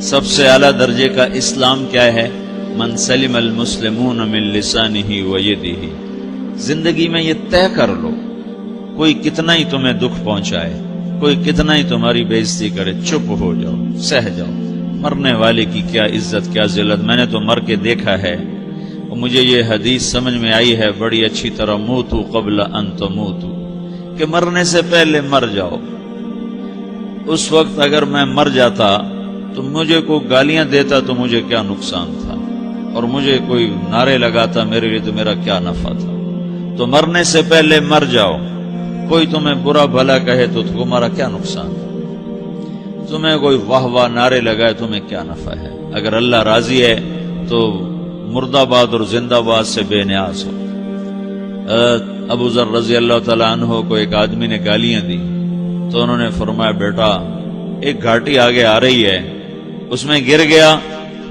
سب سے اعلیٰ درجے کا اسلام کیا ہے؟ من سلم المسلمون من لسانہ و یدہ۔ زندگی میں یہ طے کر لو، کوئی کتنا ہی تمہیں دکھ پہنچائے، کوئی کتنا ہی تمہاری بےعزتی کرے، چپ ہو جاؤ، سہ جاؤ۔ مرنے والے کی کیا عزت، کیا ذلت، میں نے تو مر کے دیکھا ہے، اور مجھے یہ حدیث سمجھ میں آئی ہے بڑی اچھی طرح، موتو قبل ان تموتو، کہ مرنے سے پہلے مر جاؤ۔ اس وقت اگر میں مر جاتا تو مجھے کوئی گالیاں دیتا تو مجھے کیا نقصان تھا، اور مجھے کوئی نعرے لگاتا میرے لیے تو میرا کیا نفع تھا۔ تو مرنے سے پہلے مر جاؤ، کوئی تمہیں برا بھلا کہے تو تمہارا کیا نقصان ہے، تمہیں کوئی واہ واہ نعرے لگائے تمہیں کیا نفع ہے۔ اگر اللہ راضی ہے تو مرد آباد اور زندہ باد سے بے نیاز ہو۔ ابو ذر رضی اللہ تعالیٰ عنہ کو ایک آدمی نے گالیاں دی تو انہوں نے فرمایا بیٹا ایک گھاٹی آگے آ رہی ہے، اس میں گر گیا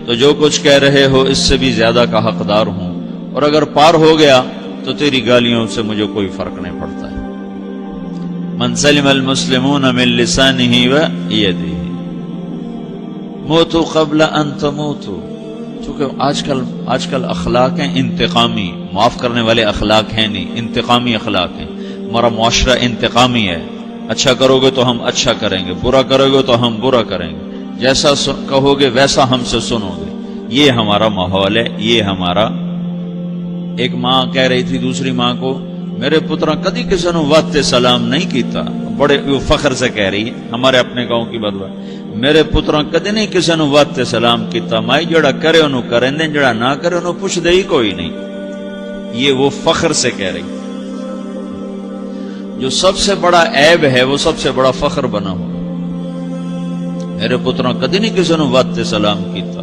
تو جو کچھ کہہ رہے ہو اس سے بھی زیادہ کا حقدار ہوں، اور اگر پار ہو گیا تو تیری گالیوں سے مجھے کوئی فرق نہیں پڑتا ہے۔ من سلم المسلمون من لسانہ و یدہ موتوا قبل ان تموتوا۔ چونکہ آج کل اخلاق ہیں انتقامی، معاف کرنے والے اخلاق ہیں نہیں، انتقامی اخلاق ہیں۔ ہمارا معاشرہ انتقامی ہے، اچھا کرو گے تو ہم اچھا کریں گے، برا کرو گے تو ہم برا کریں گے، جیسا کہو گے ویسا ہم سے سنو گے، یہ ہمارا ماحول ہے، یہ ہمارا۔ ایک ماں کہہ رہی تھی دوسری ماں کو، میرے پترا کدی کسی نے واسطے سلام نہیں کیتا، بڑے فخر سے کہہ رہی ہے، ہمارے اپنے گاؤں کی بات ہے، میرے پترا کدی نہیں کسی نے واسطے سلام کیتا، مائی جڑا کرے انہوں کریں دیں، جڑا نہ کرے انہوں پوچھ دے ہی کوئی نہیں۔ یہ وہ فخر سے کہہ رہی، جو سب سے بڑا عیب ہے وہ سب سے بڑا فخر بنا ہو۔ میرے پترا کدی نہیں کسی نے واسطے سلام کیتا۔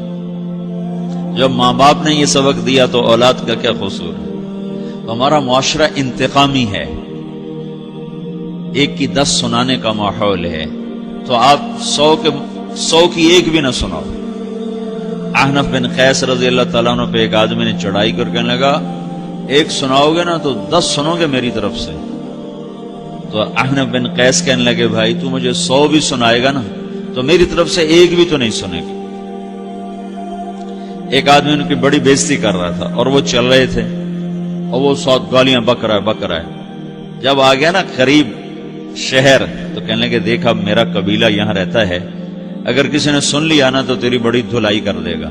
جب ماں باپ نے یہ سبق دیا تو اولاد کا کیا قصور ہے؟ ہمارا معاشرہ انتقامی ہے، ایک کی 10 سنانے کا ماحول ہے، تو آپ 100 کی ایک بھی نہ سناؤ۔ احنف بن قیس رضی اللہ تعالیٰ عنہ پہ ایک آدمی نے چڑھائی کر کہنے لگا ایک سناؤ گے نا تو 10 سنو گے میری طرف سے۔ تو احنف بن قیس کہنے لگے بھائی تو مجھے 100 بھی سنائے گا نا تو میری طرف سے ایک بھی تو نہیں سنے گا۔ ایک آدمی ان کی بڑی بےزتی کر رہا تھا اور وہ چل رہے تھے اور وہ 100 گالیاں بک رہا ہے۔ جب آ گیا نا قریب شہر تو کہنے لگے دیکھا میرا قبیلہ یہاں رہتا ہے، اگر کسی نے سن لیا نا تو تیری بڑی دھلائی کر دے گا،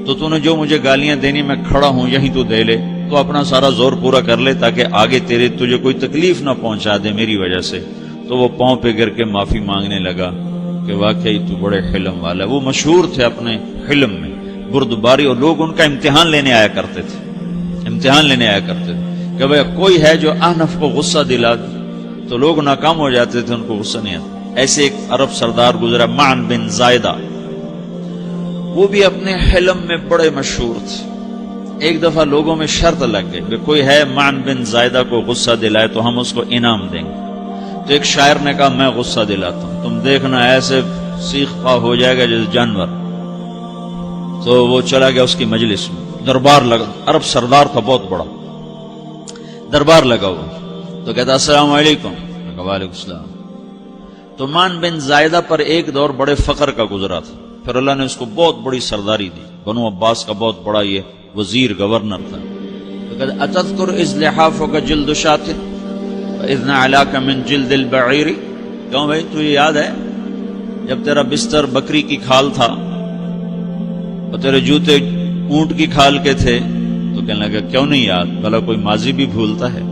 تو نے جو مجھے گالیاں دینی میں کھڑا ہوں یہیں تو دے لے، تو اپنا سارا زور پورا کر لے تاکہ آگے تجھے کوئی تکلیف نہ پہنچا دے میری وجہ سے۔ تو وہ پاؤں پہ گر کے معافی مانگنے لگا کہ واقعی تو بڑے حلم والا ہے۔ وہ مشہور تھے اپنے حلم میں، بردباری، اور لوگ ان کا امتحان لینے آیا کرتے تھے کہ بھئی کوئی ہے جو احنف کو غصہ دلا دے، تو لوگ ناکام ہو جاتے تھے، ان کو غصہ نہیں آتا۔ ایسے ایک عرب سردار گزرا معن بن زائدہ، وہ بھی اپنے حلم میں بڑے مشہور تھے۔ ایک دفعہ لوگوں میں شرط لگ گئی کہ کوئی ہے معن بن زائدہ کو غصہ دلائے تو ہم اس کو انعام دیں گے۔ تو ایک شاعر نے کہا میں غصہ دلاتا ہوں، تم دیکھنا ایسے سیخ پا ہو جائے گا جیسے جانور۔ تو وہ چلا گیا اس کی مجلس میں، دربار لگا، عرب سردار تھا بہت بڑا، دربار لگا ہوا، تو کہتا السلام علیکم، وعلیکم السلام۔ تو معن بن زائدہ پر ایک دور بڑے فقر کا گزرا تھا، پھر اللہ نے اس کو بہت بڑی سرداری دی، بنو عباس کا بہت بڑا یہ وزیر گورنر تھا۔ تو کہتا اتذکر اذ لحافک جلد شاۃ واذ نعلاک من جلد البعیر، کیوں بھائی تجھے یاد ہے جب تیرا بستر بکری کی کھال تھا اور تیرے جوتے اونٹ کی کھال کے تھے؟ تو کہنے لگا کیوں نہیں یاد، بھلا کوئی ماضی بھی بھولتا ہے؟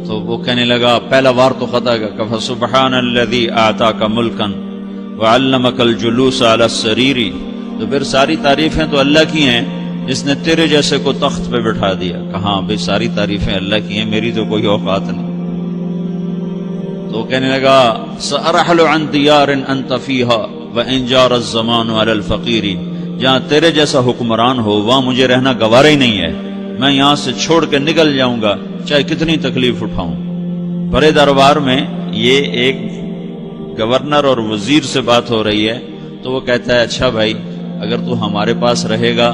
تو وہ کہنے لگا پہلا وار تو خطا گا کہ فسبحان الذی آتاک ملکا وعلمک الجلوس علی السریر، تو پھر ساری تعریفیں تو اللہ کی ہیں جس نے تیرے جیسے کو تخت پہ بٹھا دیا۔ کہاں بھئی ساری تعریفیں اللہ کی ہیں، میری تو کوئی اوقات نہیں۔ تو کہنے لگا سأرحل عن دیار انت فیہا وان جار الزمان علی الفقیر، جہاں تیرے جیسا حکمران ہو وہاں مجھے رہنا گوارا ہی نہیں ہے، میں یہاں سے چھوڑ کے نکل جاؤں گا چاہے کتنی تکلیف اٹھاؤں۔ بڑے دربار میں یہ ایک گورنر اور وزیر سے بات ہو رہی ہے، تو وہ کہتا ہے اچھا بھائی اگر تو ہمارے پاس رہے گا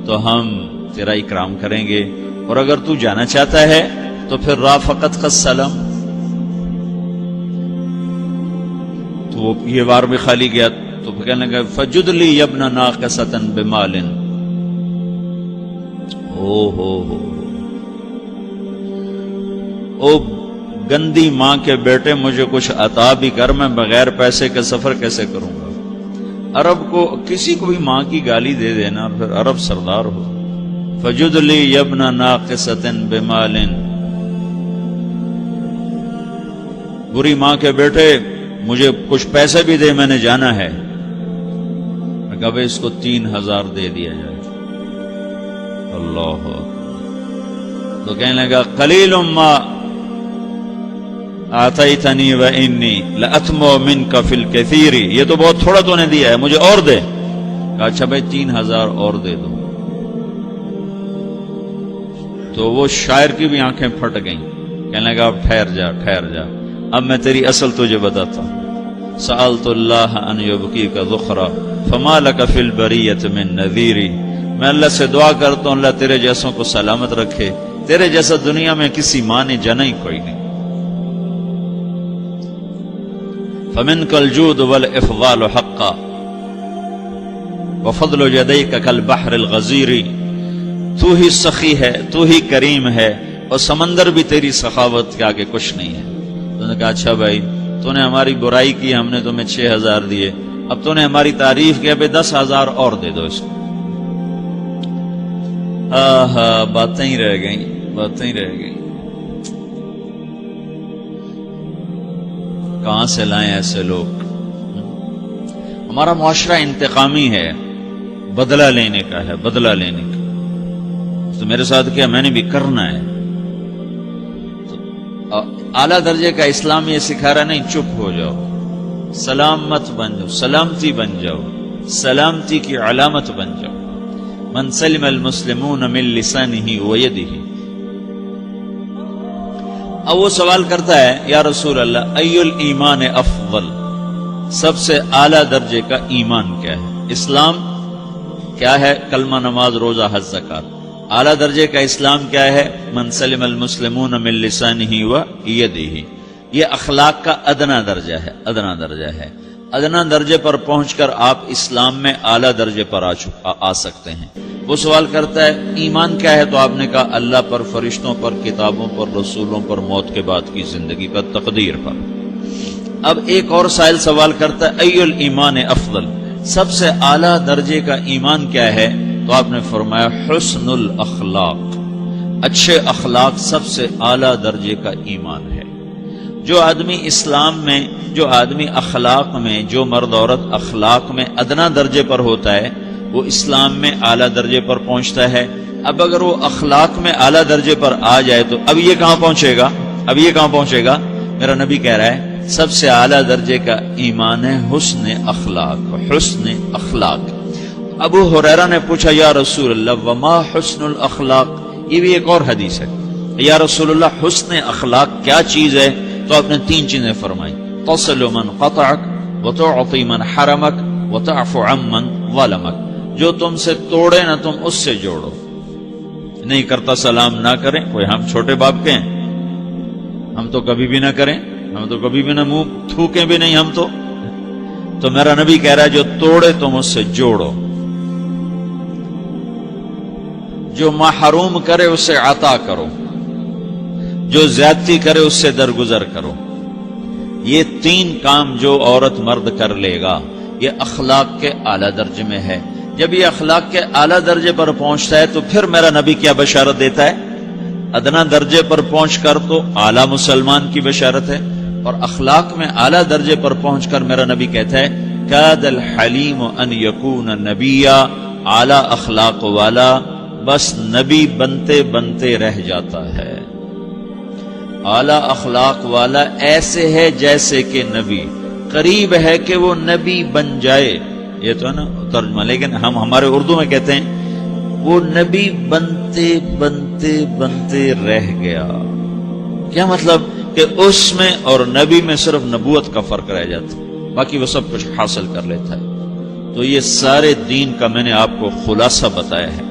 تو ہم تیرا اکرام کریں گے، اور اگر تو جانا چاہتا ہے تو تو پھر رافقت کا سلام، تو وہ یہ بار بھی خالی گیا تو پھر کہنے لگا فجد لی یبن ناقصۃ بمال، او گندی ماں کے بیٹے مجھے کچھ عطا بھی کر، میں بغیر پیسے کے سفر کیسے کروں گا۔ عرب کو کسی کو بھی ماں کی گالی دے دینا پھر عرب سردار ہو۔ فجد لی یبن ناقصۃ بمال، بری ماں کے بیٹے مجھے کچھ پیسے بھی دے، میں نے جانا ہے۔ میں کہا بھائی اس کو 3000 دے دیا جائے۔ اللہ، تو کہنے لگا قلیل ما آتیتنی و انی لأطمع منک فی الکثیر، یہ تو بہت تھوڑا تو نے دیا ہے، مجھے اور دے۔ کہا اچھا بھائی 3000 اور دے دو۔ تو وہ شاعر کی بھی آنکھیں پھٹ گئیں، کہنے لگا اب ٹھہر جا ٹھہر جا، اب میں تیری اصل تجھے بتاتا ہوں۔ سألت اللہ ان یبقیک ذخرا فما لک فی البریۃ من نذیر، میں اللہ سے دعا کرتا ہوں اللہ تیرے جیسوں کو سلامت رکھے، تیرے جیسا دنیا میں کسی ماں نے جنا ہی کوئی نہیں۔ فمنک الجود والافضال حقا وفضل یدیک کالبحر الغزیر، تو ہی سخی ہے، تو ہی کریم ہے، اور سمندر بھی تیری سخاوت کے آگے کچھ نہیں ہے۔ تو نے کہا اچھا بھائی تو نے ہماری برائی کی، ہم نے تمہیں 6000 دیے، اب تو نے ہماری تعریف کی، ابھی 10,000 اور دے دو اس کو۔ باتیں ہی رہ گئیں، باتیں ہی رہ گئیں۔ کہاں سے لائیں ایسے لوگ؟ ہمارا معاشرہ انتقامی ہے، بدلہ لینے کا ہے، بدلہ لینے کا۔ تو میرے ساتھ کیا میں نے بھی کرنا ہے۔ تو اعلیٰ درجے کا اسلام یہ سکھا رہا نہیں چپ ہو جاؤ، سلامت بن جاؤ، سلامتی بن جاؤ، سلامتی کی علامت بن جاؤ۔ من سلم المسلمون من لسانہ ویدہ۔ اب وہ سوال کرتا ہے یا رسول اللہ ای الایمان افضل، سب سے اعلیٰ درجے کا ایمان کیا ہے؟ اسلام کیا ہے؟ کلمہ، نماز، روزہ، حج، زکوٰۃ۔ اعلیٰ درجے کا اسلام کیا ہے؟ من سلم المسلمون من لسانہ ویدہ۔ یہ اخلاق کا ادنا درجہ ہے، ادنا درجہ ہے۔ ادنا درجے پر پہنچ کر آپ اسلام میں اعلیٰ درجے پر آ سکتے ہیں۔ وہ سوال کرتا ہے ایمان کیا ہے؟ تو آپ نے کہا اللہ پر، فرشتوں پر، کتابوں پر، رسولوں پر، موت کے بعد کی زندگی پر، تقدیر پر۔ اب ایک اور سائل سوال کرتا ہے ای الایمان افضل، سب سے اعلیٰ درجے کا ایمان کیا ہے؟ تو آپ نے فرمایا حسن الاخلاق، اچھے اخلاق سب سے اعلیٰ درجے کا ایمان ہے۔ جو آدمی اسلام میں، جو آدمی اخلاق میں، جو مرد عورت اخلاق میں ادنا درجے پر ہوتا ہے وہ اسلام میں اعلیٰ درجے پر پہنچتا ہے۔ اب اگر وہ اخلاق میں اعلیٰ درجے پر آ جائے تو اب یہ کہاں پہنچے گا؟ اب یہ کہاں پہنچے گا؟ میرا نبی کہہ رہا ہے سب سے اعلیٰ درجے کا ایمان ہے حسن اخلاق، حسن اخلاق۔ ابو ہریرہ نے پوچھا یا رسول اللہ وما حسن الاخلاق، یہ بھی ایک اور حدیث ہے، یا رسول اللہ حسن اخلاق کیا چیز ہے؟ تو آپ نے 3 چیزیں فرمائی، تصل من قطعک وتعطی من حرمک وتعفو عمن ظلمک، جو تم سے توڑے نہ تم اس سے جوڑو، نہیں کرتا سلام نہ کریں، کوئی ہم چھوٹے باپ کے ہیں، ہم تو کبھی بھی نہ کریں، ہم تو کبھی بھی نہ منہ تھوکیں بھی نہیں، ہم تو میرا نبی کہہ رہا ہے جو توڑے تم اس سے جوڑو، جو محروم کرے اسے عطا کرو، جو زیادتی کرے اس سے درگزر کرو۔ یہ 3 کام جو عورت مرد کر لے گا یہ اخلاق کے اعلیٰ درجے میں ہے۔ جب یہ اخلاق کے اعلیٰ درجے پر پہنچتا ہے تو پھر میرا نبی کیا بشارت دیتا ہے؟ ادنا درجے پر پہنچ کر تو اعلیٰ مسلمان کی بشارت ہے، اور اخلاق میں اعلیٰ درجے پر پہنچ کر میرا نبی کہتا ہے کاد الحلیم ان یکون نبیا، اعلیٰ اخلاق والا بس نبی بنتے بنتے رہ جاتا ہے۔ اعلیٰ اخلاق والا ایسے ہے جیسے کہ نبی، قریب ہے کہ وہ نبی بن جائے، یہ تو ہے نا ترجمہ، لیکن ہم ہمارے اردو میں کہتے ہیں وہ نبی بنتے بنتے بنتے رہ گیا۔ کیا مطلب؟ کہ اس میں اور نبی میں صرف نبوت کا فرق رہ جاتا ہے، باقی وہ سب کچھ حاصل کر لیتا ہے۔ تو یہ سارے دین کا میں نے آپ کو خلاصہ بتایا ہے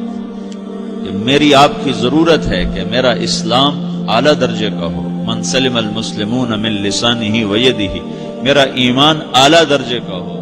کہ میری آپ کی ضرورت ہے کہ میرا اسلام اعلیٰ درجے کا ہو، من سلم المسلمون من لسانہ و یدہ، میرا ایمان اعلیٰ درجے کا ہو،